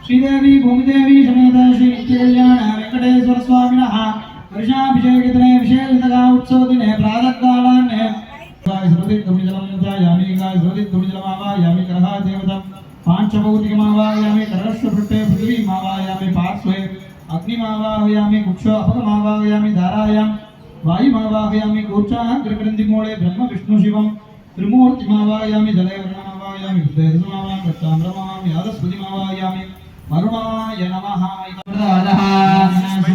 श्रीदेवी भूमिदेवी समेत श्री नित्यकल्याण वेंकटेश्वर स्वामिनः वर्षाभिषेकदिने विशेषतः उत्सवदिने प्रातःकालान्ने गायस्वति तुमिजलमन्त्रायामि गायस्वति तुमिजलमावायामि करहा देवतं पांचभौतिकमावायामि करस्वपृष्ठे पृथिवीमावायामि पार्श्वे अग्निमावाहयामि कुक्षो अपगमावाहयामि धारायां वायुमावाहयामि कूर्चाग्रग्रन्थिमूले ब्रह्म विष्णु शिवं त्रिमूर्तिमावाहयामि जले वर्णमावाहयामि हृदयसमावाहयामि रक्ताम्रमावाहयामि यादस्पतिमावाहयामि वरुणाय नमः इदं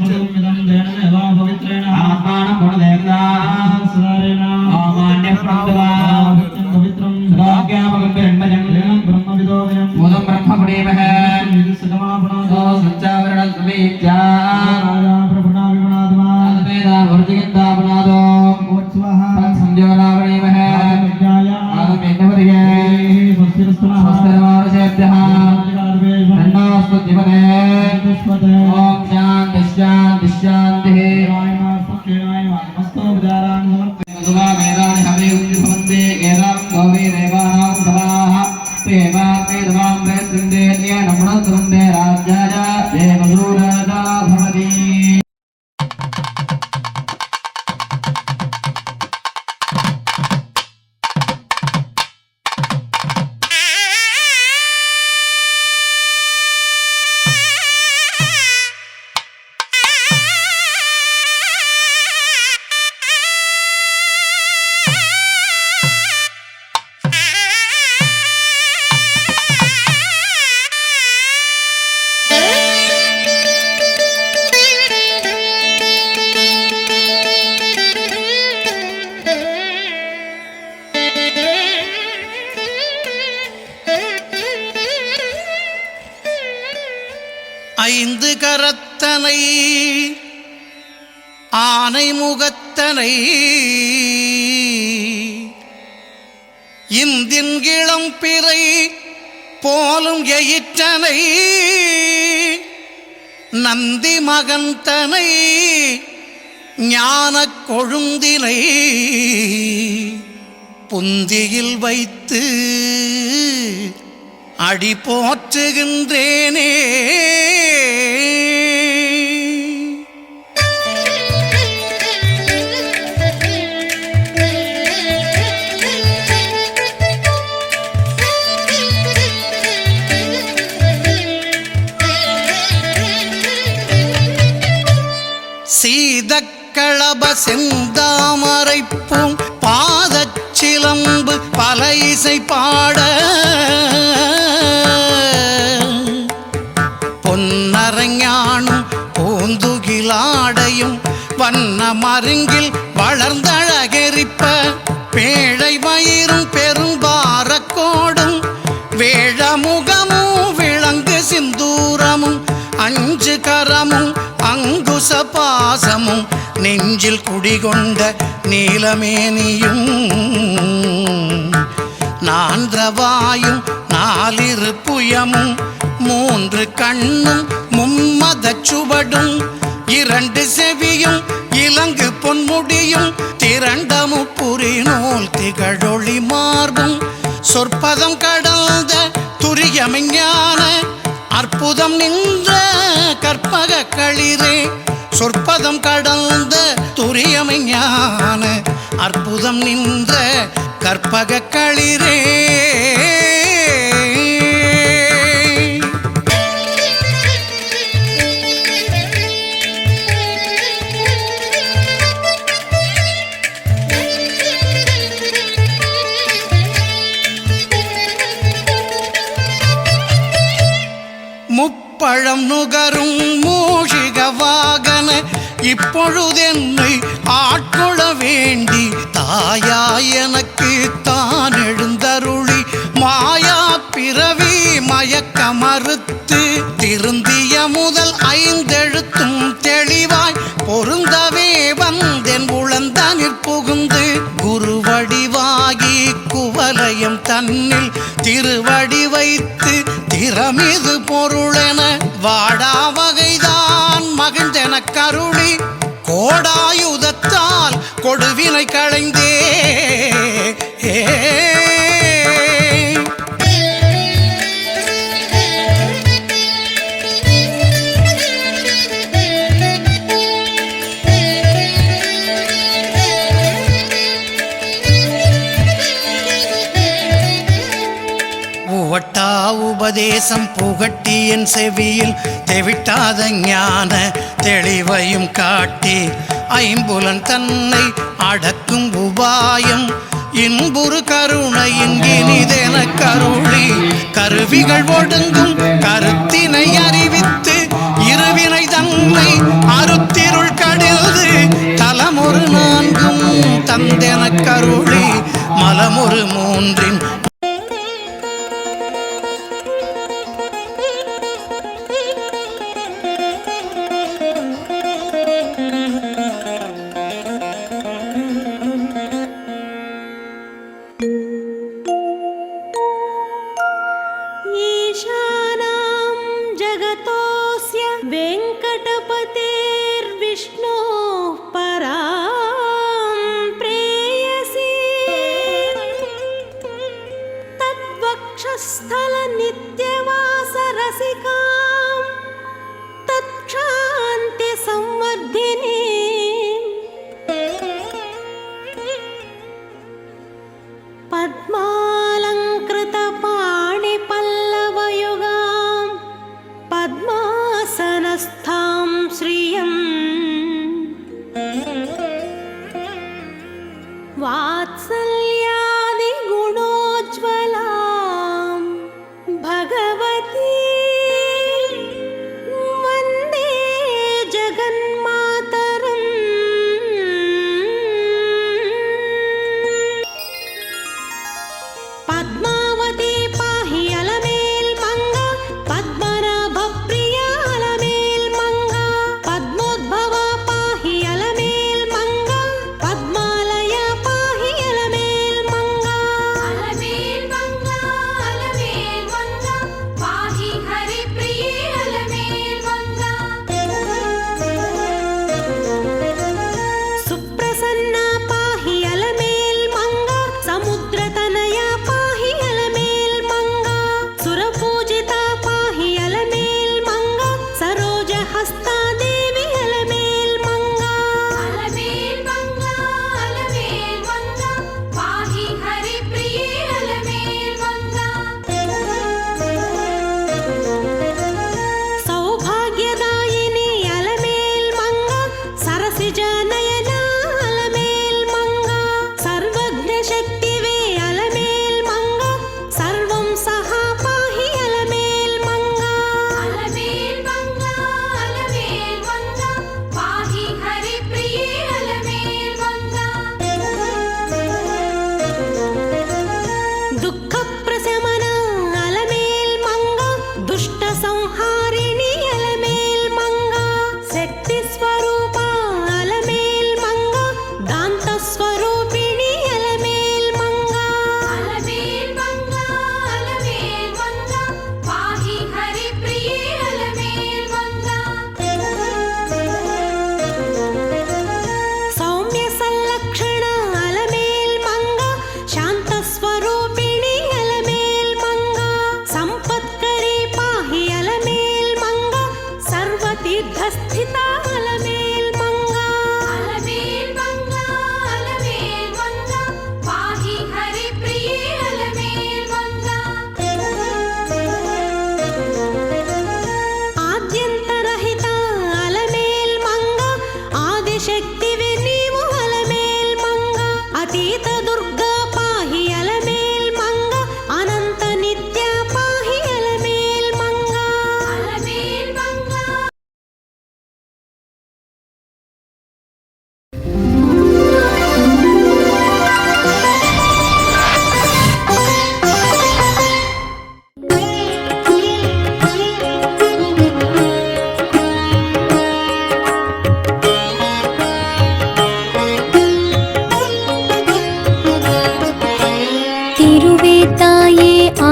सुमदं देनमेवा पवित्रेण आत्मानं गुणदेवताः सुधारेण आमान्य प्राप्तवा पवित्रं भाग्यामगं ब्रह्मजं ब्रह्मविदो वयं मोदं ब्रह्मपुणेमः निदसगमापणादो सच्चावरणं समेत्या राजा प्रभुना विमनादमा वेदा वर्जिगन्तापणादो मोत्स्वः संजोरावणेमः आदमज्ञाय आदमेन्दवरिगे स्वस्तिरस्तुनः स्वस्तिरमावशेभ्यः ओम शांति शांति शांति नमस्तो विदारान् समर्पयामि वेदानि हवे उद्भवन्ते एतां गौरी देवानां सभाः तेवा तेदवां वेत्रिन्दे नमणस्वन्दे राज्याय देवसूरदा भवति ஐந்து கரத்தனை ஆனை முகத்தனை இந்தின் இளம் பிறை போலும் எயிற்றனை நந்தி மகந்தனை ஞானக் கொழுந்தினை புந்தியில் வைத்து அடி போற்றுகின்றேனே. பேழை வயிறும் பெரும்பாரக்கோடும் வேழமுகமும் விளங்கு சிந்தூரமும் அஞ்சு கரமும் அங்குச பாசமும் நெஞ்சில் குடிகொண்ட நீலமேனியும் நான்றவாயும் நாலிரு புயமும் மூன்று கண்ணும் மும்மதச் சுவடும் இரண்டு செவியும் இலங்கு பொன்முடியும் திரண்டமு புரிநூல் திகழொளி மார்பும் சொற்பதம் கடந்த துரியமெஞ்ஞான அற்புதம் நின்ற கற்பக களிரே சொற்பதம் கடந்த துரியமெஞ்ஞான அற்புதம் நின்ற கற்பக களிரே முப்பழம் நுகரும் மூஷிக வாகன இப்பொழுதென்னை ஆட்கொள்ள வேண்டி தாயாய் எனக்கு தான் எழுந்தருளி மாயா பிறவி மயக்க மறுத்து திருந்திய முதல் ஐந்தெழுத்தும் தெளிவாய் பொருந்தவே வந்தென் உளந்தனிற் புகுந்து குருவடிவாகி குவலயம் தன்னில் திருவடி வைத்து திறமிது பொருளென வாடா வகைதான் மகிழ்ந்தென கருளி கோடாயுதத்தால் கொடுவினை களைந்தே உவட்டா உபதேசம் புகட்டி என் செவியில் தெவிட்டாத ஞான தெளிவையும் காட்டி ஐம்புலன் தன்னை அடக்கும் உபாயம் இன்புறு கருணை இங்கினிதென கருளி கருவிகள் ஒடுங்கும் கருத்தினை அறிவித்து இருவினை தன்னை அருத்திருள் கடில்து தலமொரு நான்கும் தந்தென கருளி மலமொரு மூன்றின் स्थल नित्यवास रसिकां तत्क्षान्ति संवर्धिनी पद्मालंकृत पाणि पल्लवयुगां पद्मासनस्थां श्रियं वात्सल्यादि गुणोज्ज्वला भगवती वन्दे जगन्मातरम्।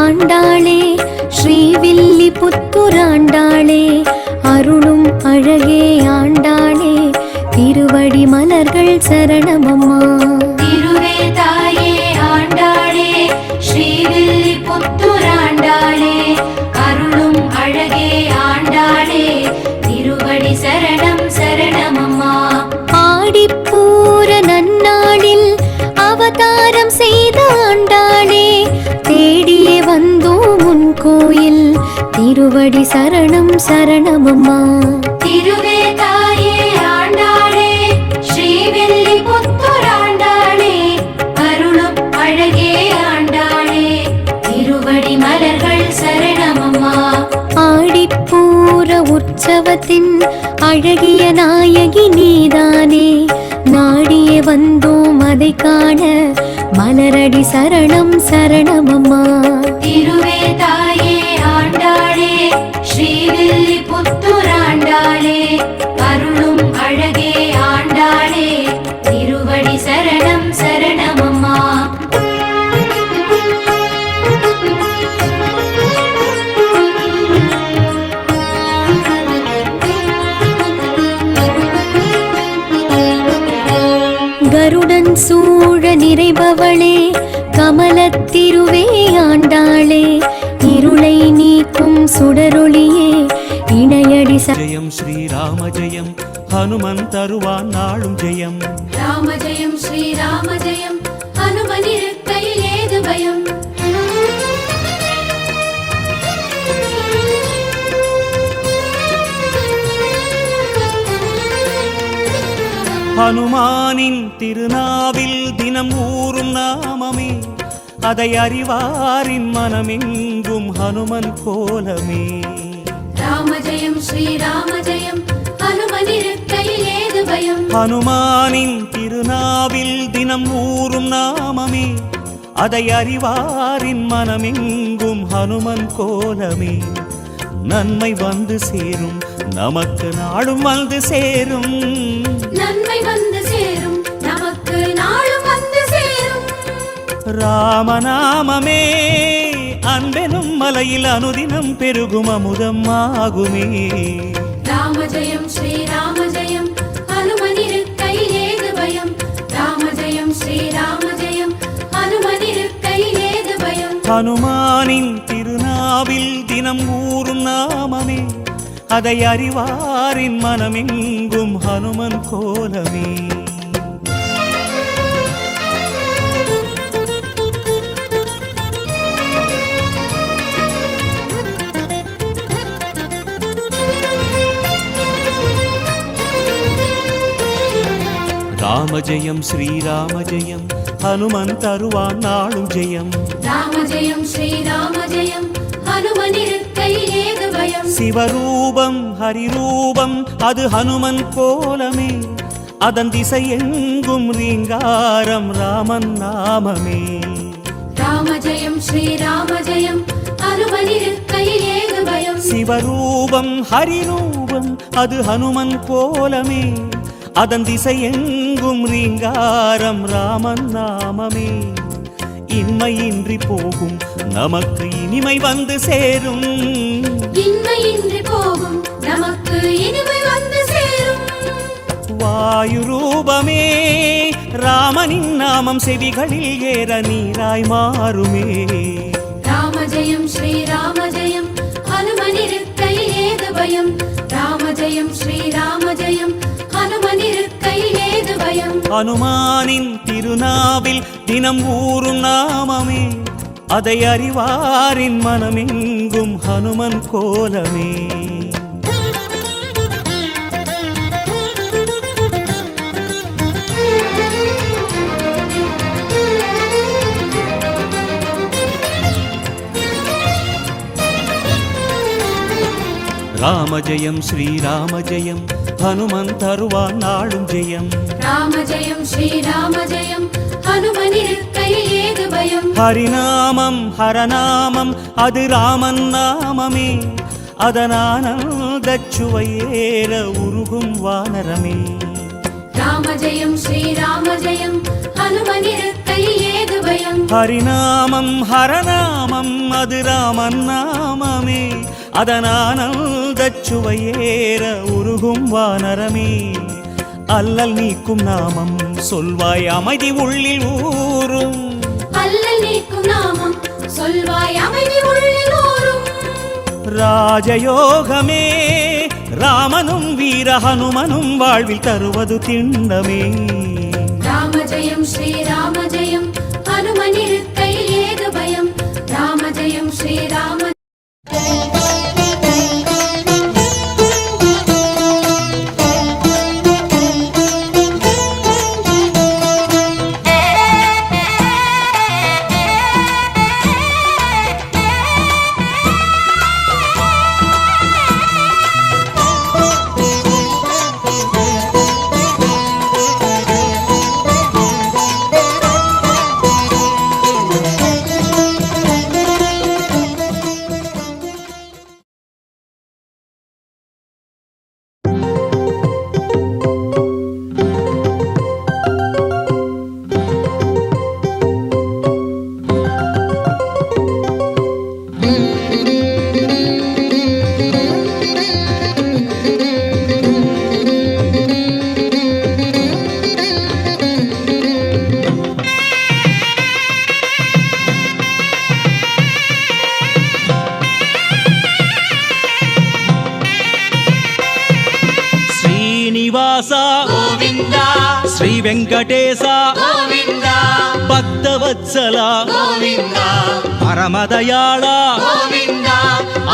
ஆண்டாளே ஸ்ரீவில்லிபுத்தூராண்டாளே அருளும் அழகே ஆண்டாளே திருவடி மலர்கள் சரணமம்மா. திருவே தாயே ஆண்டாளே ஸ்ரீவில்லிபுத்தூராண்டாளே அருளும் அழகே ஆண்டாளே திருவடி சரணம் சரணமம்மா. ஆடிப்பூர நன்னாளில் அவதாரம் செய்த ஆண்டாளே தேடியே வந்தோம் உன் கோயில் திருவடி சரணம் சரணமம்மா. திருவே தாயே ஆண்டாளே ஸ்ரீவில்லிபுத்தூராண்டாளே அருளும் அழகே ஆண்டாளே திருவடி மலர்கள் சரணமம்மா. ஆடிப்பூர உற்சவத்தின் அழகிய நாயகி நீதானே நாடியே வந்தோம் அதை காண மலரடி சரணம் சரணமம்மா. திருவே தாயே ஆண்டாளே ஸ்ரீவில்லிபுத்தூராண்டாளே அருளும் அழகே ஆண்டாளே திருவடி சரணம் சரணமம்மா. கருடன் சூழ நிறைபவளே கமலத்திருவே ஆண்டாளே இருளை நீக்கும் சுடரொளியே இணையடி ஜெயம் ஸ்ரீராம ஜெயம் ஹனுமன் தருவான் நாளும் ஜெயம். ராம ஜெயம் ஸ்ரீராம ஜெயம் ஹனுமனிருக்கையில் ஏது பயம். ஹனுமானின் திருநாவில் தினம் ஊறும் நாமமே அதை அறிவாரின் மனமெங்கும் ஹனுமன் கோலமே. ராம ஜெயம் ஸ்ரீராம ஜெயம் ஹனுமனிருக்கையில் ஏது பயம். ஹனுமானின் திருநாவில் தினம் ஊறும் நாமமே அதை அறிவாரின் மனமெங்கும் ஹனுமன் கோலமே. நன்மை வந்து சேரும் நமக்கு நாளும் வந்து சேரும். நன்மை வந்து சேரும் நமக்கு நாளும் வந்து சேரும். ராமநாமமே அன்பெனும் மலையில் அனுதினம் பெருகும் அமுதம் ஆகுமே. ராம ஜெயம் ஸ்ரீராம ஜெயம் ஹனுமனிருக்கையில் ஏது பயம். ராம ஜெயம் ஸ்ரீராம ஜெயம் ஹனுமனிருக்கையில் ஏது பயம். ஹனுமானின் திருநாவில் தினம் ஊறும் நாமமே அதை அறிவாரின் மனமெங்கும் ஹனுமன் கோலமே. ராம ஜெயம் ஸ்ரீராம ஜெயம் ஹனுமன் தருவான் நாளும் ஜெயம். ராம ஜெயம் ஸ்ரீராம ஜெயம் ஹனுமனிருக்கையில் ஏது பயம். சிவரூபம் ஹரிரூபம் அது ஹனுமன் கோலமே அதன் திசை எங்கும் ரீங்காரம் ராமன் நாமமே. ராம ஜெயம் ஸ்ரீராம ஜெயம் ஹனுமனிருக்கையில் ஏது பயம். சிவரூபம் ஹரிரூபம் அது ஹனுமன் கோலமே அதன் திசை எங்கும் ரீங்காரம் ராமன் நாமமே. இன்மையின்றி போகும் நமக்கு இனிமை வந்து சேரும். இன்மையின்றி போகும் நமக்கு இனிமை வந்து சேரும். வாயு ரூபமே ராமனின் நாமம் செவிகளில் ஏற நீராய் மாறுமே. ராம ஜெயம் ஸ்ரீராம ஜெயம் ஹனுமனிருக்கையில் ஏது பயம். ராம ஜெயம் ஸ்ரீராம ஜெயம் ஹனுமனிருக்கையில் ஏது பயம். ஹனுமானின் திருநாவில் தினம் ஊறும் நாமமே அதை அறிவாரின் மனமெங்கும் ஹனுமன் கோலமே. ராம ஜெயம் ஸ்ரீராம ஜெயம் ஹனுமன் தருவான் நாளும் ஜெயம். ராம ஜெயம் ஸ்ரீராம ஜெயம் ஹனுமனிருக்கையில் ஏது பயம். ஹரிநாமம் ஹரநாமம் அது ராமன் நாமமே அதனானந்த சுவையேற உருகும் வானரமே. ராம ராம ஜெயம் ஸ்ரீராம ஜெயம் ஹனுமனிருக்கையில் ஏது பயம் ஹரிநாமம் ஹரநாமம் அது ராமன் நாமமே அதனானந்தச் சுவையேற உருகும் வானரமே அல்லல் நீக்கும் நாமம் சொல்வாய் அமைதி உள்ளில் ஊரும் அல்லல் நீக்கும் நாமம் சொல்வாய் அமைதி உள்ளில் ஊரும் ராஜயோகமே ராமனும் வீர ஹனுமனும் வாழ்வில் தருவது திண்ணமே ராம ஜெயம் ஸ்ரீராம ஜெயம் ஹனுமனிருக்கையில் ஏது பயம் ராம ஜெயம் ஸ்ரீராம గోవిందా శ్రీ వెంకటేశ గోవిందా భక్తవత్సల గోవిందా పరమదయాళ గోవిందా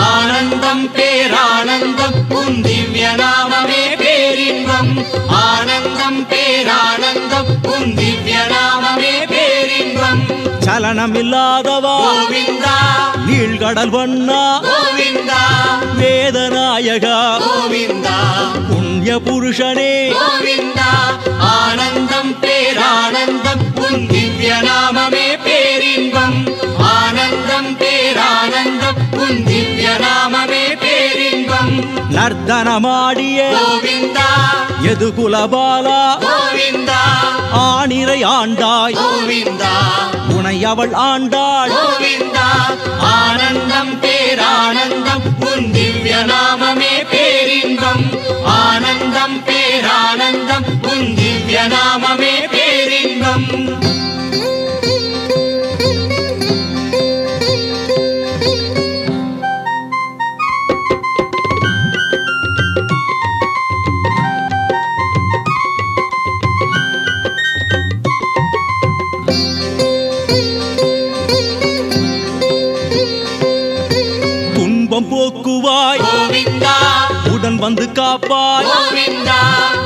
ఆనందం పేరానందం ఉన్ దివ్య నామమే పేరిன்பம் ఆనందం పేరానందం ఉన్ దివ్య నామమే పేరిன்பம் சலனமில்லாதவா கோவிந்தா நீள்கடல் வண்ணா கோவிந்தா வேதநாயகா கோவிந்தா புண்ணிய புருஷனே கோவிந்தா ஆனந்தம் பேரானந்தம் உன் திவ்ய நாமமே பேரின்பம் ஆனந்தம் பேரானந்தம் உன் திவ்ய நாமமே பேரின்பம் நர்த்தனமாடிய கோவிந்தா எதுகுலபாலா கோவிந்தா ஆணிரை ஆண்டாய் கோவிந்தா உனை அவள் ஆண்டாள் கோவிந்தா ஆனந்தம் பேரானந்தம் உன் திவ்ய நாமமே பேரின்பம் ஆனந்தம் பேரானந்தம் உன் திவ்ய நாமமே பேரின்பம் போக்குவாய் கோவிந்தா உடன் வந்து காப்பாய் கோவிந்தா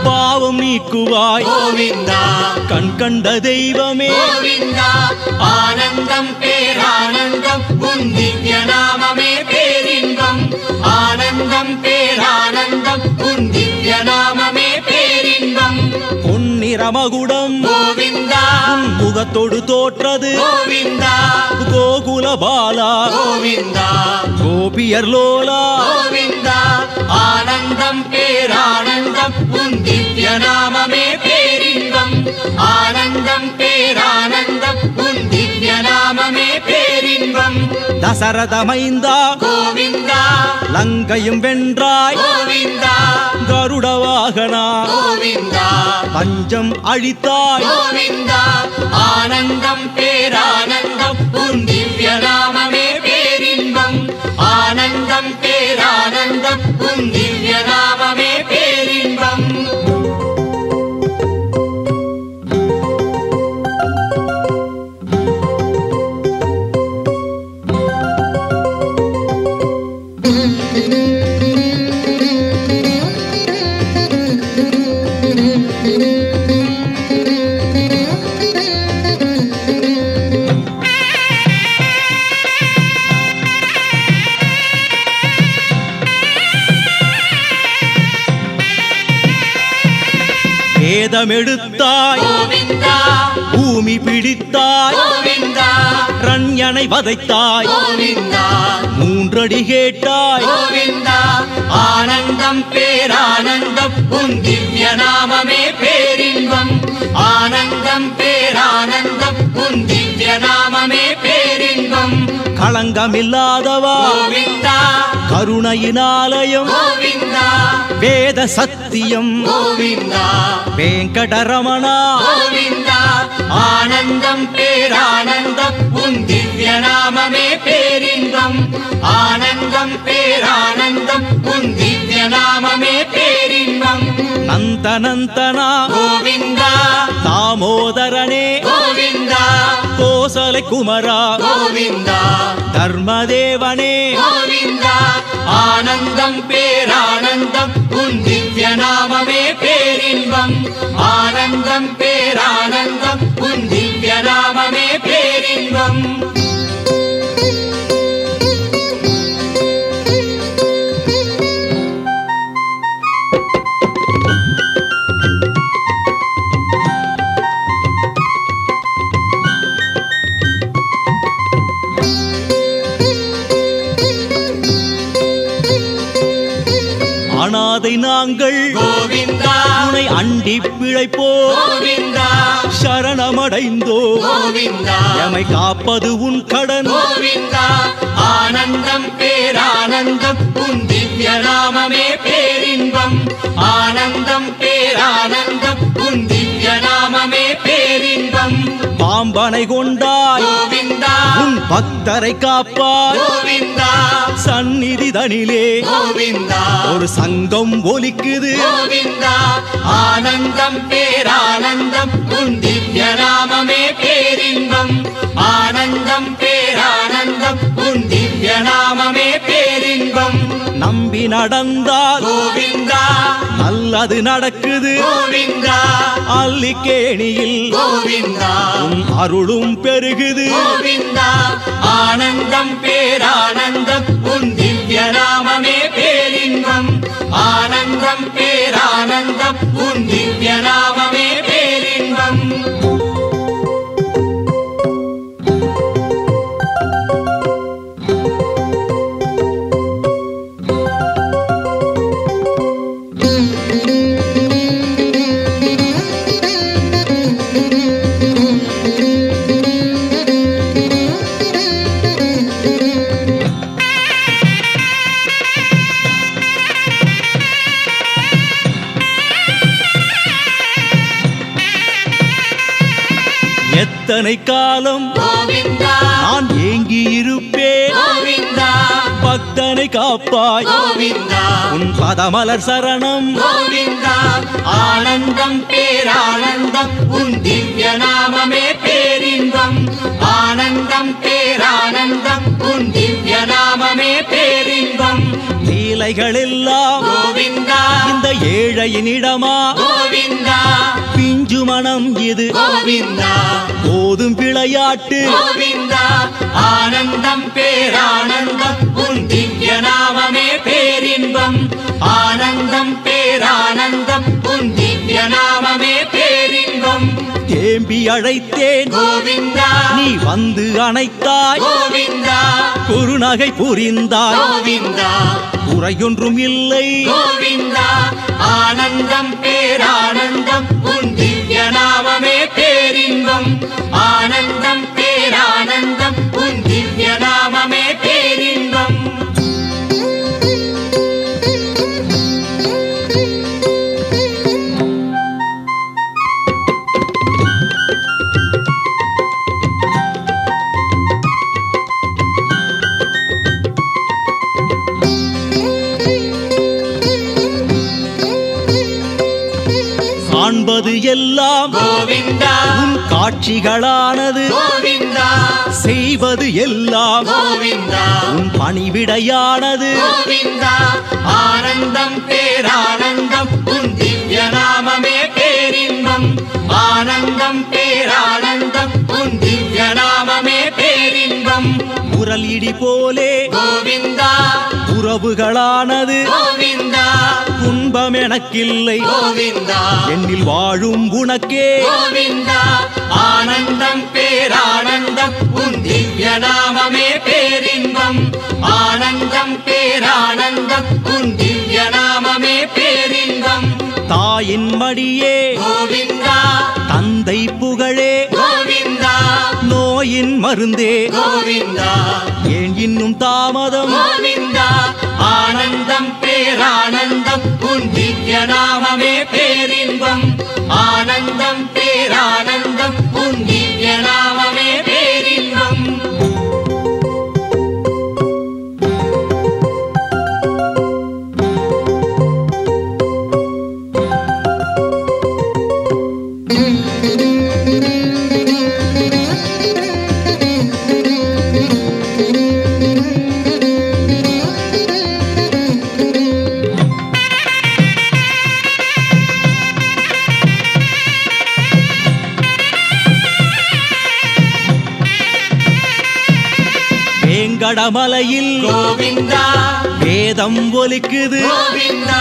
பாவம் நீக்குவாய் கோவிந்தா கண் கண்ட தெய்வமே கோவிந்தா ஆனந்தம் பேரானந்தம் உன் திவ்ய நாமமே பேரின்பம் ஆனந்தம் பேரானந்தம் உன் திவ்ய நாமமே பேரின்பம் பொன்னிறமகுடம் கோவிந்தா முகத்தோடு தோற்றது கோவிந்தா கோகுல பாலா கோவிந்தா கோபியர் லோலா கோவிந்தா ஆனந்தம் பேரானந்தம் உன் திவ்ய நாமமே பேரின்பம் ஆனந்தம் பேரானந்தம் உன் திவ்ய நாமமே பேரின்பம் தசரத மைந்தா கோவிந்தா லங்கையும் வென்றாய் கோவிந்தா கருட வாகனா கோவிந்தா பஞ்சம் அழித்தாய் கோவிந்தா ஆனந்தம் பேரானந்தம் உன் திவ்ய நாமமே பேரின்பம் ஆனந்தம் பேரானந்தம் உன் திவ்ய நாமமே பேரின்பம் வேதமெடுத்தாய் கோவிந்தா பூமி பிடித்தாய் கோவிந்தா ரண்யனை வதைத்தாய் கோவிந்தா மூன்றடி கேட்டாய் கோவிந்தா ஆனந்தம் பேரானந்தம் உன் திவ்ய நாமமே பேரின்பம் ஆனந்தம் பேரானந்தம் உன் திவ்ய நாமமே பேரின்பம். களங்கமில்லாதவா கோவிந்தா, கருணையினாலயம் கோவிந்தா, வேத சத்தியம் கோவிந்தா, வேங்கடரமணா கோவிந்தா. ஆனந்தம் பேரானந்தம் உன் திவ்ய நாமமே பேரின்பம். ஆனந்தம் பேரானந்தம் உன் திவ்ய நாமமே பேரின்பம். நந்தனந்தனா கோவிந்தா, தாமோதரனே கோவிந்தா, கோசலை குமரா கோவிந்தா, தர்மதேவனே கோவிந்தா. ஆனந்தம் பேரானந்தம் உன் திவ்ய நாமமே பேரின்பம். ஆனந்தம் பேரானந்தம் உன் திவ்ய நாமமே பேரின்பம். அநாதை நாங்கள் கோவிந்தா, உன்னை அண்டி பிழைப்போ கோவிந்தா, சரணமடைந்தோ கோவிந்தா, எமை காப்பது உன் கடன் கோவிந்தா. ஆனந்தம் பேரானந்தம் உன் திவ்ய நாமமே பேரின்பம். ஆனந்தம் பேரானந்தம் உன் திவ்ய நாமமே பேரின்பம். பாம்பனை கொண்டாய் கோவிந்தா, உன் பக்தரை காப்பாய் கோவிந்தா, சந்நிதி தனிலே கோவிந்தா, ஒரு சங்கம் ஒலிக்குது கோவிந்தா. ஆனந்தம் பேரானந்தம் உன் திவ்ய நாமமே பேரின்பம். ஆனந்தம் பேரானந்தம் உன் திவ்ய நாமமே பேரின்பம். நம்பி நடந்தால் கோவிந்தா, நல்லது நடக்குது கோவிந்தா, அல்லிக்கேணியில் கோவிந்தா, உன் அருளும் பெருகுது கோவிந்தா. ஆனந்தம் பேரானந்தம் உன் திவ்ய நாமமே பேரின்பம். ஆனந்தம் பேரானந்தம் உன் திவ்ய நாமமே பேரின்பம். எத்தனை காலம் கோவிந்தா நான் ஏங்கி இருப்பேன் கோவிந்தா, பக்தனை காப்பாய் கோவிந்தா, உன் பதமலர் சரணம் கோவிந்தா. ஆனந்தம் பேரானந்தம் உன் திவ்ய நாமமே பேரின்பம். ஆனந்தம் பேரானந்தம் உன் திவ்ய நாமமே பேரின்பம். லீலைகள் எல்லாம் கோவிந்தா, இந்த ஏழையினிடமா கோவிந்தா, பிஞ்சு மனம் இது கோவிந்தா, போதும் விளையாட்டு கோவிந்தா. ஆனந்தம் பேரானந்தம் உன் திவ்ய நாமமே பேரின்பம். ஆனந்தம் பேரானந்தம் உன் திவ்ய நாமமே பேரின்பம். தேம்பி அழைத்தேன் கோவிந்தா, நீ வந்து அணைத்தாய் கோவிந்தா, குறுநகை புரிந்தாய் கோவிந்தா, குறையொன்றும் இல்லை கோவிந்தா. ஆனந்தம் பேரானந்தம் உன் திவ்ய நாமமே பேரின்பம். ஆனந்தம் பேரானந்தம் உன் திவ்ய நாமமே பேரின்பம். காண்பது எல்லாம் கோவிந்தா, உன் காட்சிகளானது கோவிந்தா, செய்வது எல்லாம் கோவிந்தா, உன் பணிவிடையானது கோவிந்தா. ஆனந்தம் பேரானந்தம் உன் திவ்ய நாமமே பேரின்பம். ஆனந்தம் பேரானந்தம் உன் திவ்ய நாமமே பேரின்பம். உரல் இடி போலே கோவிந்தா, உறவுகளானது கோவிந்தா, துன்பம் எனக்கில்லை கோவிந்தா, என்னில் வாழும் உனக்கே கோவிந்தா. ஆனந்தம் பேரானந்தம் உன் திவ்ய நாமமே பேரின்பம். ஆனந்தம் பேரானந்தம் உன் திவ்ய நாமமே பேரின்பம். தாயின் மடியே கோவிந்தா, மருந்தே கோவிந்தா ஏன் இன்னும் தாமதம் கோவிந்தா ஆனந்தம் பேரானந்தம் உன் திவ்ய நாமமே பேரின்பம் ஆனந்தம் பேரானந்தம் உன் திவ்ய நாமமே பேரின்பம் வேங்கடமலையில் கோவிந்தா வேதம் ஒலிக்குது கோவிந்தா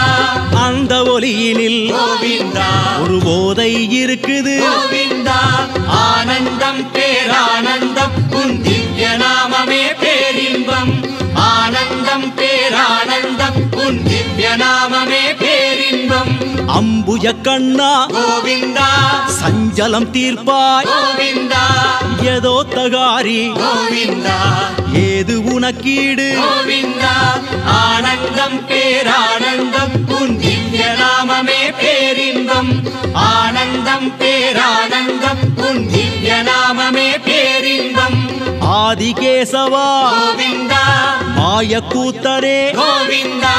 அந்த ஒலியினில் கோவிந்தா ஒரு போதை இருக்குது கோவிந்தா ஆனந்தம் பேரானந்தம் உன் திவ்ய நாமமே பேரின்பம் ஆனந்தம் பேரானந்தம் உன் திவ்ய நாமமே பேரின்பம் அம்புஜ கண்ணா கோவிந்தா சஞ்சலம் தீர்ப்பாய் கோவிந்தா ஏதோ தகாரி கோவிந்தா ஏது உனக்கீடு கோவிந்தா ஆனந்தம் பேரானந்தம் உன் திவ்ய நாமமே பேரின்பம் ஆனந்தம் பேரானந்தம் உன் திவ்ய நாமமே பேரின்பம் ஆதிகேசவா கோவிந்தா மாயக்கூத்தரே கோவிந்தா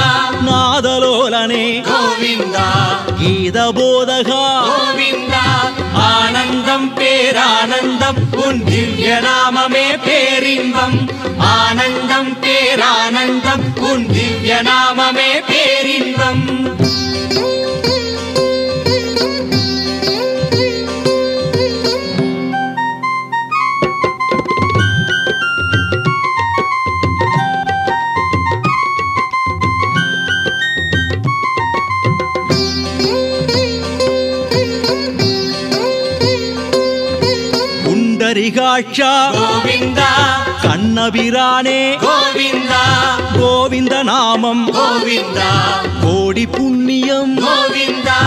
நாதலோலனே கோவிந்தா கீத போதகா கோவிந்தா ஆனந்தம் பேரானந்தம் உன் திவ்ய நாமமே பேரின்பம் ஆனந்தம் பேரானந்தம் உன் திவ்ய நாமமே பேரின்பம் புண்டரிகாட்சா கோவிந்தா கண்ணபிரானே கோவிந்தா கோவிந்த நாமம் கோவிந்தா கோடி புண்ணியம் கோவிந்தா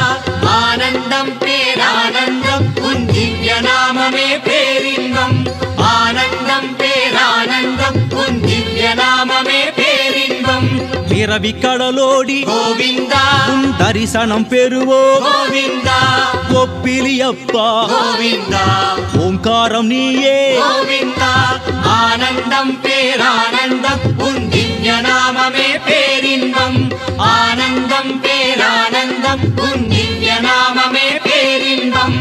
ஆனந்தம் பேரானந்தம் உன் திவ்ய நாமமே பேரின்பம் ஆனந்தம் பேரானந்தம் உன் திவ்ய நாமமே பேரின்பம் பிறவி கடலோடி கோவிந்தா உன் தரிசனம் பெறுவோம் கோவிந்தா ஒப்பிலியப்பா கோவிந்தா ஓங்காரம் நீயே கோவிந்தா ஆனந்தம் பேரானந்தம் உன் திவ்ய நாமமே பேரின்பம் ஆனந்தம் பேரானந்தம் உன் திவ்ய நாமமே பேரின்பம்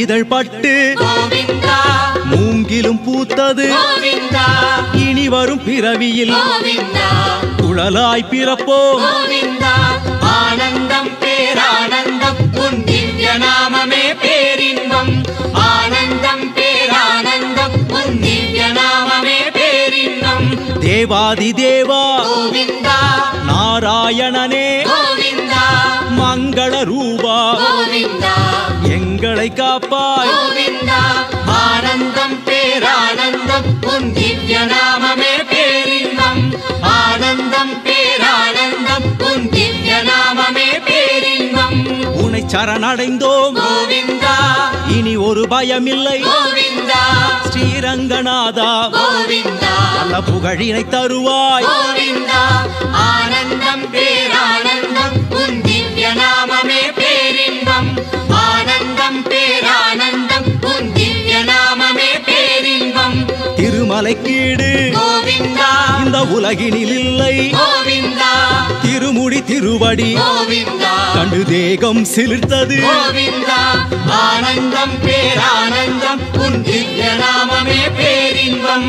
இதழ் பட்டு கோவிந்தா மூங்கிலும் பூத்தது கோவிந்தா இனி வரும் பிறவியில் கோவிந்தா குழலாய் பிறப்போம் கோவிந்தா ஆனந்தம் பேரானந்தம் உன் திவ்ய நாமமே பேரின்பம் ஆனந்தம் பேரானந்தம் உன் திவ்ய நாமமே பேரின்பம் தேவாதி தேவா கோவிந்தா நாராயணனே கோவிந்தா மங்கள ரூபா கோவிந்தா எங்களை காப்பாய் கோவிந்தா ஆனந்தம் பேரானந்தம் உன் திவ்ய நாமமே பேரின்பம் ஆனந்தம் பேரானந்தம் உன் திவ்ய நாமமே பேரின்பம் உன்னை சரணடைந்தோம் கோவிந்தா இனி ஒரு பயமில்லை கோவிந்தா ஸ்ரீரங்கநாதா கோவிந்தா நல்ல புகழினை தருவாய் கோவிந்தா ஆனந்தம் பேரானந்தம் உன் திவ்ய நாமமே பேரின்பம் ஆனந்தம் பேரானந்தம் உன் திவ்ய நாமமே பேரின்பம் திருமலைக்கீடு கோவிந்தா இந்த உலகினில் இல்லை கோவிந்தா திருமுடி திருவடி கோவிந்தா கண்டு தேகம் சிலிர்த்தது கோவிந்தா ஆனந்தம் பேரானந்தம் உன் திவ்ய நாமமே பேரின்பம்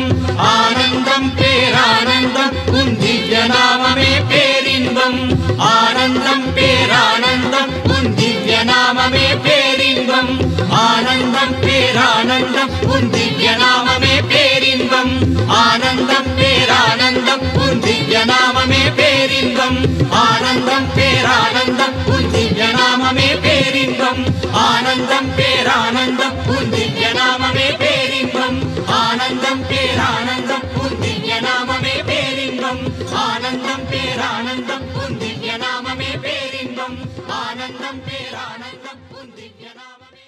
ஆனந்தம் பேரானந்தம் உன் திவ்ய நாமமே பேரின்பம் ஆனந்தம் பேரானந்தம் உன் திவ்ய நாமமே பேரின்பம் ஆனந்தம் பேரானந்தம் உன் திவ்ய ஆனந்தம் பேரானந்தம் உன் திவ்ய நாமமே பேரின்பம் ஆனந்தம் பேரானந்தம் உன் திவ்ய நாமமே பேரின்பம் ஆனந்தம் பேரானந்தம் உன் திவ்ய நாமமே பேரின்பம் ஆனந்தம் பேரானந்தம் உன் திவ்ய நாமமே பேரின்பம் ஆனந்தம் பேரானந்தம் உன் திவ்ய நாமமே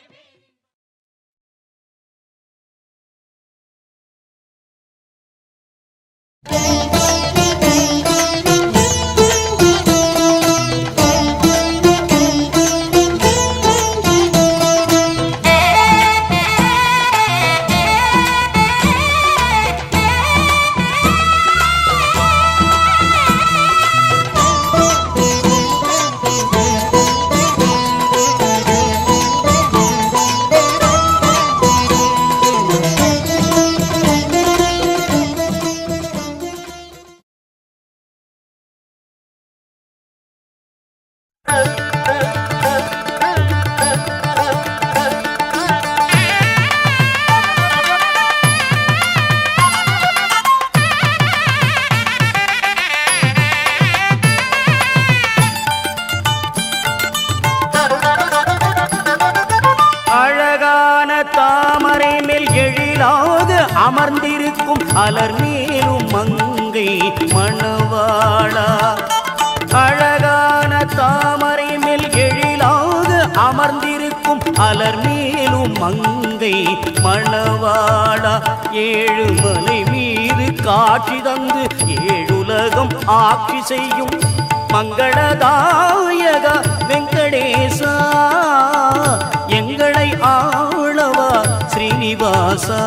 அமர்ந்திருக்கும் அலர் மேலும் மங்கை மணவாளா அழகான தாமரை மேல் எழிலாக அமர்ந்திருக்கும் அலர் மேலும் மங்கை மணவாளா ஏழுமலை மீது காட்சி தந்து ஏழுலகம் ஆட்சி செய்யும் மங்களதாயக வெங்கடேசா எங்களை ஆளவா ஸ்ரீனிவாசா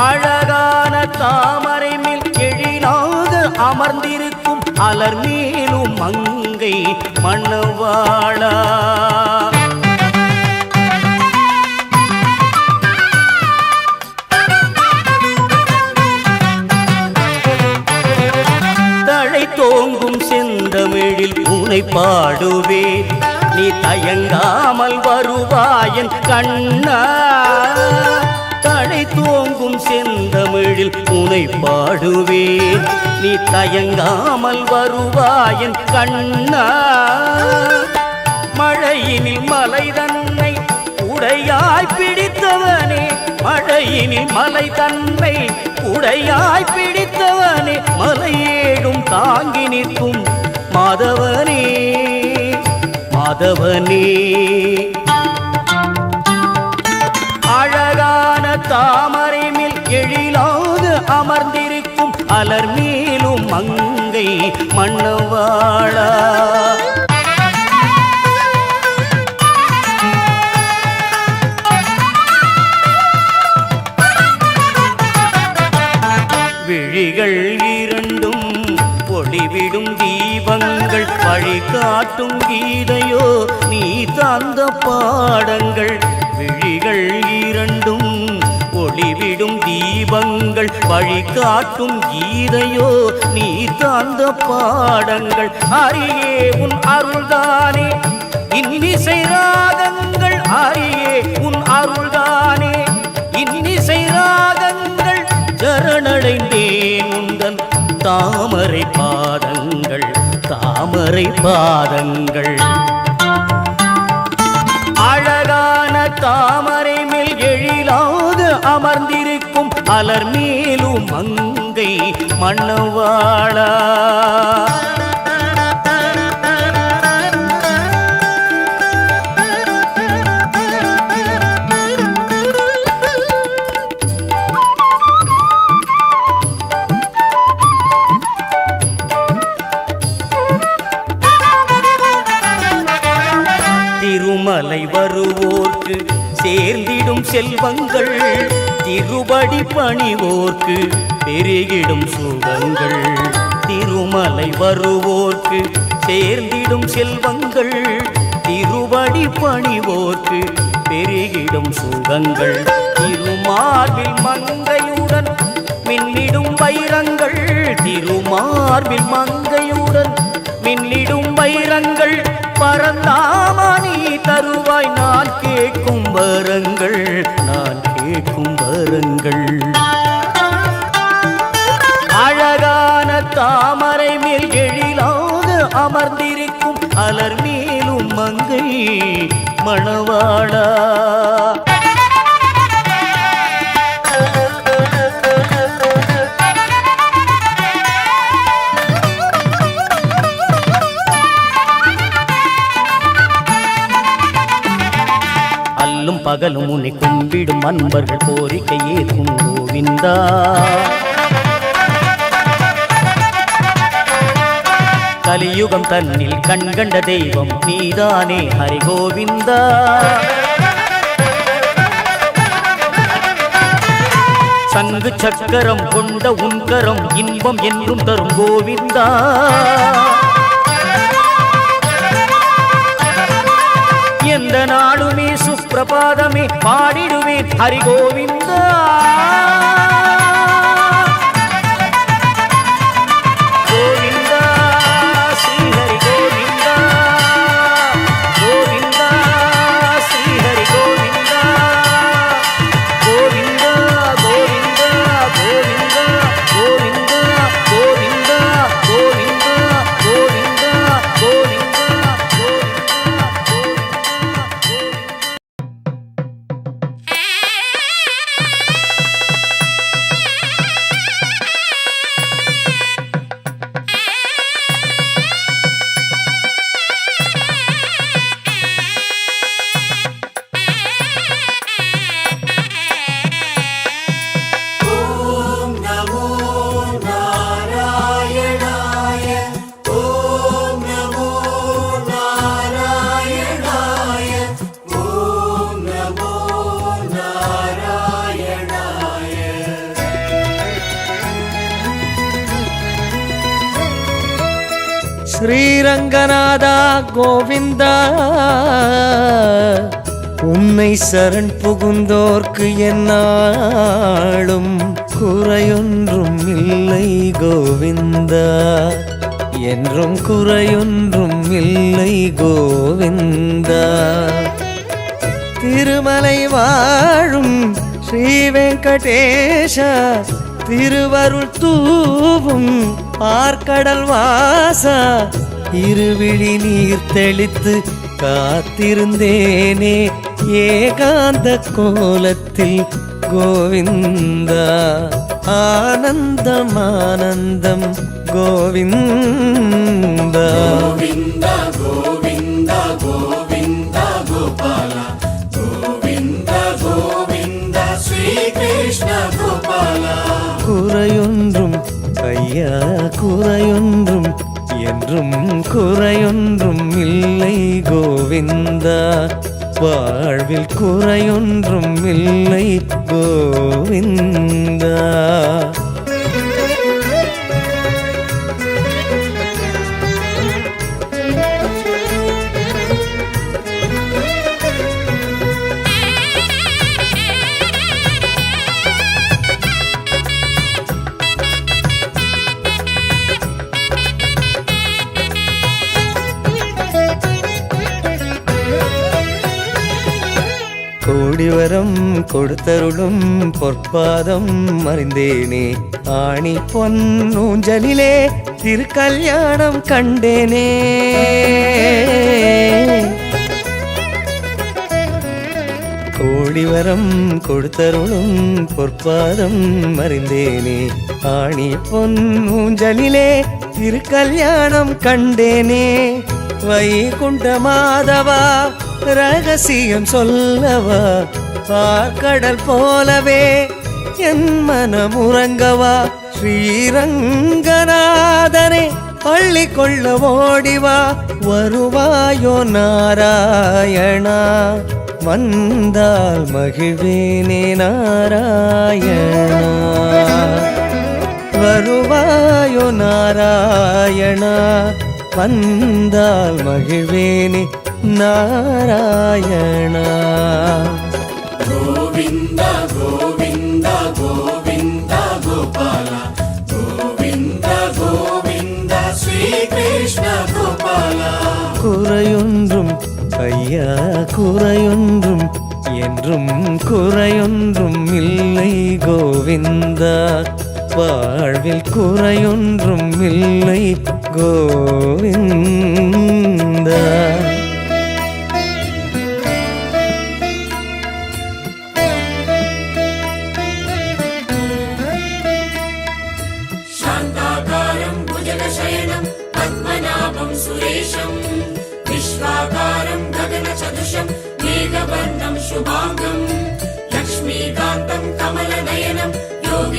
அழகான தாமரை மேல் எழிலாக அமர்ந்திருக்கும் அலர் மேலும் மங்கை மணவாளா தழை தோங்கும் செந்தமிழில் உனை பாடுவேன் நீ தயங்காமல் வருவாயன் கண்ணா தழை தோங்கும் செந்தமிழில் உனை பாடுவேன் நீ தயங்காமல் வருவாயன் கண்ணா மழையினில் மலை தன்னை உடையாய் பிடித்தவனே மழையினில் மலை தன்னை உடையாய் பிடித்தவனே மலையேடும் தாங்கி நிற்கும் மாதவனே மாதவனே அழகான தாமரை மேல் எழிலாக அமர்ந்திருக்கும் அலர் மேலும் மங்கை மணவாளா விழிகள் இரண்டும் ஒளிவிடும் தீபங்கள் வழிகாட்டும் கீதையோ நீ தந்த பாடங்கள் விழிகள் இரண்டும் ஒளிவிடும் தீபங்கள் வழிகாட்டும் கீதையோ நீ தந்த பாடங்கள் அரியே உன் அருள்தானே இன்னிசை ராகங்கள் அரியே உன் அருள்தானே இன்னிசை ராகங்கள் சரணடைந்தேன் உந்தன் தாமரை பாதங்கள் தாமரை பாதங்கள் அழகான தாமரை மேல் எழிலாக அமர்ந்திருக்கும் அலர் மேலும் மங்கை மணவாளா திருமலை வருவோர்க்கு சேர்ந்திடும் செல்வங்கள் திருபடி பணிவோர்க்கு பெருகிடும் சுகங்கள் திருமலை வருவோர்க்கு சேர்ந்திடும் செல்வங்கள் திருபடி பணிவோர்க்கு பெருகிடும் சுகங்கள் திருமார்பில் மங்கையுடன் மின்னிடும் வைரங்கள் திருமார்பில் மங்கையுடன் மின்னிடும் வைரங்கள் பரந்தாமணி தருவாய் நான் கேட்கும் வரங்கள் நான் கேட்கும் வரங்கள் அழகான தாமரை மேல் எழிலாக அமர் மணவாளா. அல்லும் பகலும் உன்னை கும்பிடும் அன்பர்கள் கோரிக்கை ஏற்கும் கோவிந்தா. கலியுகம் தன்னில் கண்கண்ட தெய்வம் நீதானே ஹரி கோவிந்தா. சங்கு சக்கரம் கொண்ட உன்கரம் இன்பம் என்றும் தரும் கோவிந்தா. எந்த நாளுமே சுப்பிரபாதமே பாடிடுவேன் ஹரி கோவிந்தா. ஸ்ரீரங்கநாதா கோவிந்தா, உன்னை சரண் புகுந்தோர்க்கு என்னாலும் குறையொன்றும் இல்லை கோவிந்தா, என்றும் குறையொன்றும் இல்லை கோவிந்தா. திருமலை வாழும் ஸ்ரீ வெங்கடேஷா, திருவருள் தூவும் ஆர்கடல் வாசா, இருவிழி நீர் தெளித்து காத்திருந்தேனே ஏகாந்த கோலத்தில் கோவிந்தா. ஆனந்தம் ஆனந்தம் கோவிந்தா. கோவிந்தா கோவிந்தா கோவிந்தா கோபாலா, கோவிந்தா கோவிந்தா ஸ்ரீ கிருஷ்ண கோபாலா. குறையொன்றும் ஐயா குறையொன்றும் என்றும் குறையொன்றும் இல்லை கோவிந்தா, வாழ்வில் குறையொன்றும் இல்லை கோவிந்தா. கோடிவரம் கொடுத்தருளும் பொற்பாதம் அறிந்தேனே, ஆணி பொன்னூஞ்சலிலே திருக்கல்யாணம் கண்டேனே. கோடிவரம் கொடுத்தருளும் பொற்பாதம் அறிந்தேனே, ஆணி பொன்னூஞ்சலிலே திருக்கல்யாணம் கண்டேனே. வைகுண்ட மாதவா ரகசியம் சொல்லவா, பார்க்கடல் போலவே என் மனமுறங்கவா. ஸ்ரீரங்கநாதனே பள்ளி கொள்ள ஓடிவா, வருவாயோ நாராயணா, வந்தால் மகிழ்வேனே நாராயணா. வருவாயோ நாராயணா, வந்தால் மகிழ்வேனே நாராயணா. கோவிந்தா கோவிந்தா கோவிந்தா கோபாலா, கோவிந்தா கோவிந்தா ஸ்ரீ கிருஷ்ண கோபாலா. குறையொன்றும் ஐயா குறையொன்றும் என்றும் குறையொன்றும் இல்லை கோவிந்தா, வாழ்வில் குறையொன்றும் இல்லை கோவிந்தா.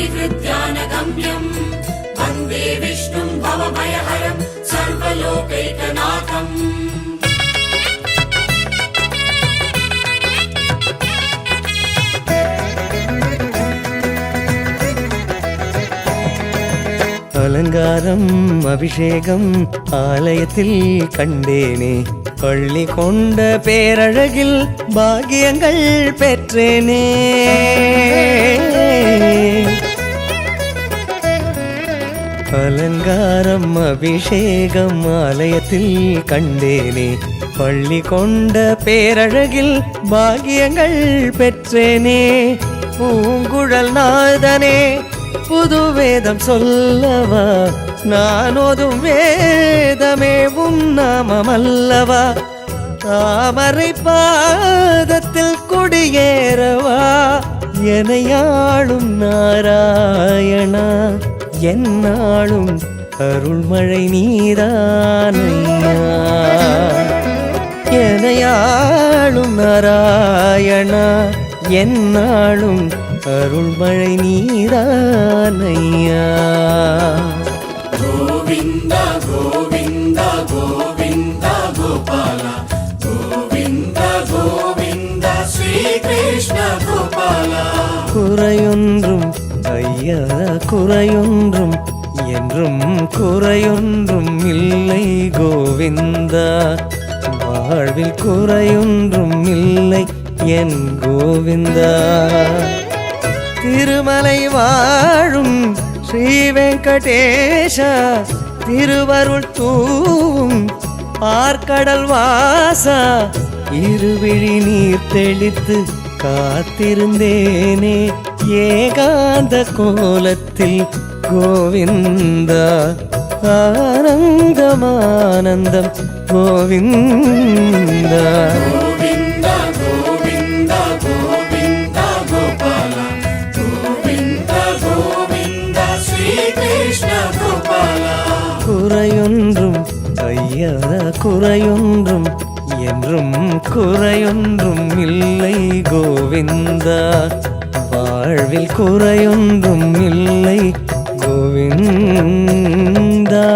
योगिहृद्यानगम्यम् वन्दे विष्णुं भवभयहरं सर्वलोकैकनाथम् அலங்காரம் அபிஷேகம் ஆலயத்தில் கண்டேனே பள்ளி கொண்ட பேரழகில் பாக்கியங்கள் பெற்றேனே அலங்காரம் அபிஷேகம் ஆலயத்தில் கண்டேனே பள்ளி கொண்ட பேரழகில் பாக்கியங்கள் பெற்றேனே பூங்குழல் நாதனே புது வேதம் சொல்லவா நான் ஓதும் வேதமே உன் நாமமல்லவா தாமரை பாதத்தில் குடியேறவா எனையாளும் நாராயணா என்னாலும் அருள்மழை நீதானையா எனையாளும் நாராயணா என்னாலும் அருள்மழை நீதானையா गोविन्द गोविन्द गोविन्द गोपाल गोविन्द गोविन्द श्रीकृष्ण गोपाल குறையொன்றும் ஐயா குறையொன்றும் என்றும் குறையொன்றும் இல்லை கோவிந்தா வாழ்வில் குறையொன்றும் இல்லை என் கோவிந்தா திருமலை வாழும் ஸ்ரீ வெங்கடேஷா திருவருள் தூவும் ஆர்கடல் வாசா இருவிழி நீர் தெளித்து காத்திருந்தேனே ஏகாந்த கோலத்தில் கோவிந்தா ஆனந்தமானந்தம் கோவிந்தா गोविन्द गोविन्द गोविन्द गोपाल गोविन्द गोविन्द श्रीकृष्ण गोपाल குறையொன்றும் ஐயா குறையொன்றும் என்றும் குறையொன்றும் இல்லை கோவிந்தா வாழ்வில் குறையொன்றும் இல்லை கோவிந்தா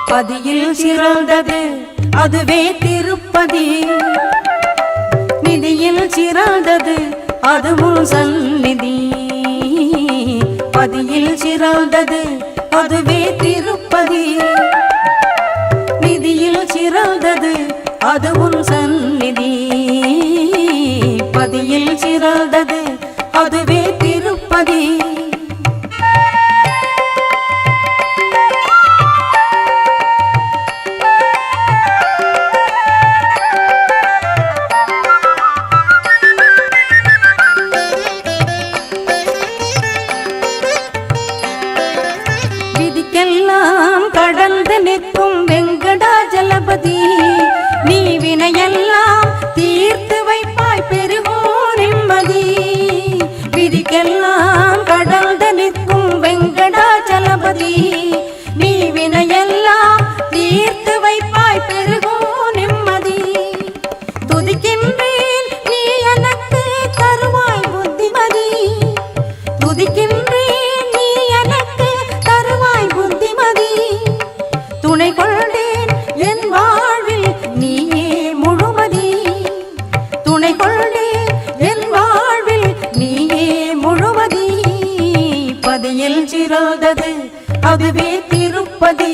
பதியில் சிறந்தது அதுவே திருப்பதி நிதியில் சிறந்தது அதுவும் சந்நிதி பதியில் சிறந்தது அதுவே திருப்பதி நிதியில் சிறந்தது அதுவும் சந்நிதி பதியில் சிறந்தது அதுவே திருப்பதி விதிக்கெல்லாம் கடந்து நிற்கும் வெங்கடாஜலபதி நீ வினையெல்லாம் தீர்த்து வைப்பாய் பெருகோ நிம்மதி விதிக்கெல்லாம் கடந்து நிற்கும் வெங்கடாஜலபதி நீ வினையெல்லாம் தீர்த்து வைப்பாய் பெருகோ நிம்மதி துதிக்கின்றேன் நீ எனக்கு தருவாய் புத்திமதி துதிக்கின்றேன் நீ எனக்கு தருவாய் புத்திமதி துணை கொண்டேன் என் வாழ்வில் நீயே முழுமதி துணை கொண்டேன் என் வாழ்வில் நீயே முழுமதி பதியில் சிறந்தது அதுவே திருப்பதி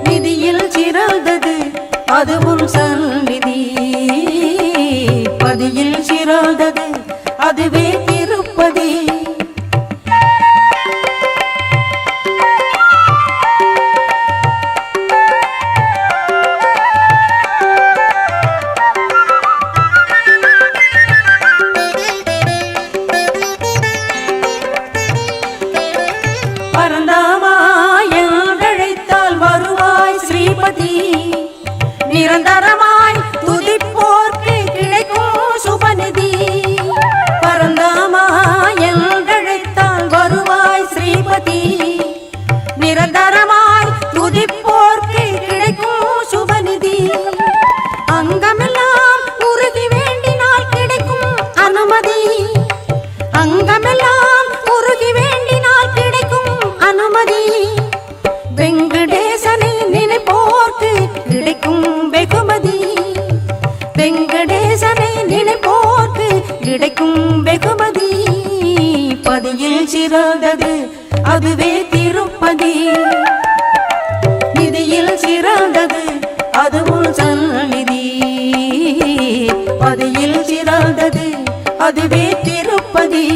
நிதியில் சிறந்தது அதுவும் சந்நிதி பதியில் சிறந்தது அதுவே திருப்பதி வெங்கடேசனை நினைப்போர்க்கு கிடைக்கும் வெகுமதி பதியில் சிறந்தது அதுவே திருப்பதி நிதியில் சிறந்தது அதுவும் சந்நிதி பதியில் சிறந்தது அதுவே திருப்பதி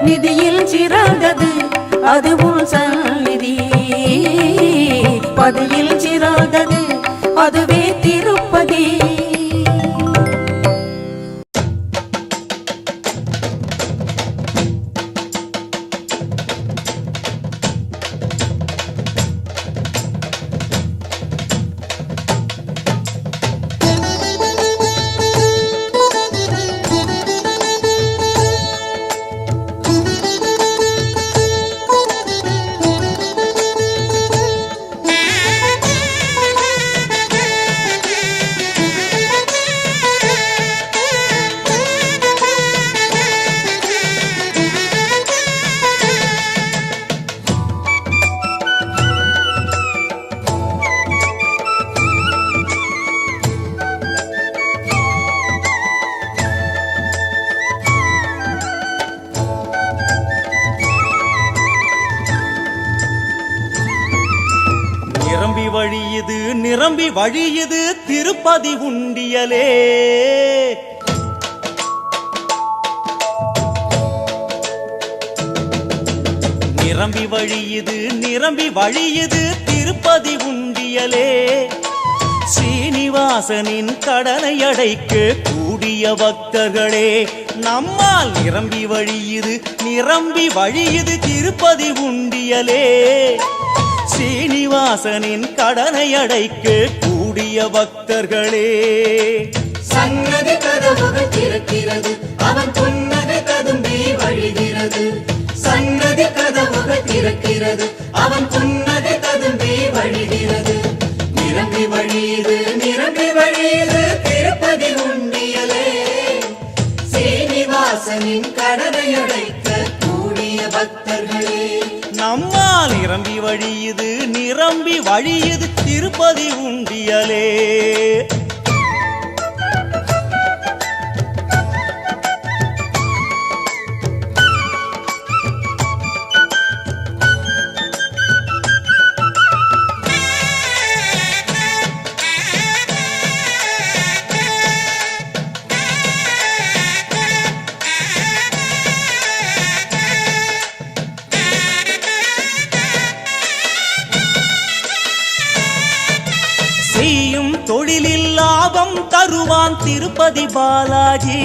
நிதியில் சிறந்தது அதுவும் சந்நிதி பதியில் சிறந்தது அதுவே திருப்பதி நிரம்பி வழியுது திருப்பதி உண்டியலே. நிரம்பி வழியுது திருப்பதி உண்டியலே. ஸ்ரீனிவாசனின் கடனை அடைக்க கூடிய பக்தர்களே, நம்மால் நிரம்பி வழியுது திருப்பதி உண்டியலே. ஸ்ரீனிவாசனின் கடனை அடைக்க கூடிய பக்தர்களே, சன்னதி கதவுகள் திறக்கிறது, அவன் புன்னகை ததும்பி வழிகிறது. சன்னதி கதவுகள் திறக்கிறது, அவன் புன்னகை ததும்பி வழிகிறது. நிரம்பி வழியுது திருப்பதி உண்டியலே. ஸ்ரீனிவாசனின் கடனை அடைக்க கூடிய பக்தர்களே, நம்மால் நிரம்பி வழியுது திருப்பதி உண்டியலே. செய்யும் தொழிலில் லாபம் தருவான் திருப்பதி பாலாஜி.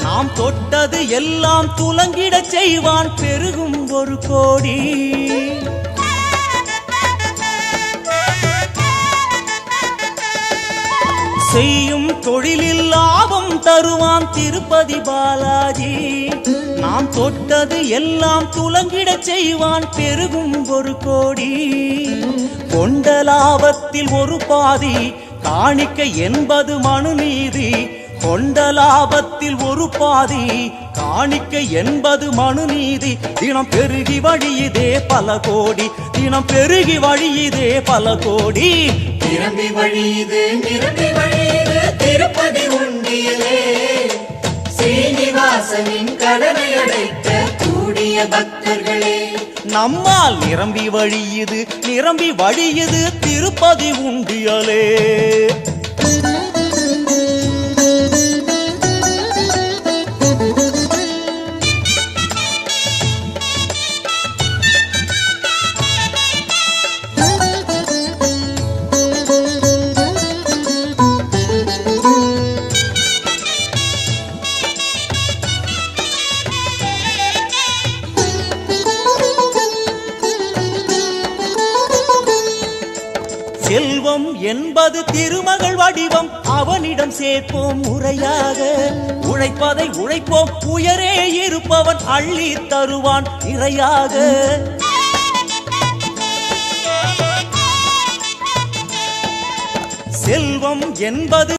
நாம் தொட்டது எல்லாம் துலங்கிடச் செய்வான் பெருகும் 1 கோடி. செய்யும் தொழிலில் லாபம் தருவான் திருப்பதி பாலாஜி. நாம் தொட்டது எல்லாம் துலங்கிடச் செய்வான் பெருகும் 1 கோடி. கொண்ட லாபத்தில் ஒரு பாதி காணிக்கை என்பது மனுநீதி. கொண்ட லாபத்தில் ஒரு பாதி காணிக்கை என்பது மனுநீதி. தினம் பெருகி வழியுதே பல கோடி, தினம் பெருகி வழியுதே பல கோடி. நிரம்பி வழியுது திருப்பதி உண்டியலே. ஸ்ரீனிவாசனின் கடனை அடைக்க கூடிய பக்தர்களே, நம்மால் நிரம்பி வழியுது திருப்பதி உண்டியலே. செல்வம் என்பது திருமகள் வடிவம், அவனிடம் சேர்ப்போம் முறையாக. உழைப்பதை உழைப்போம், உயரே இருப்பவன் அள்ளி தருவான் நிறையாக. செல்வம் என்பது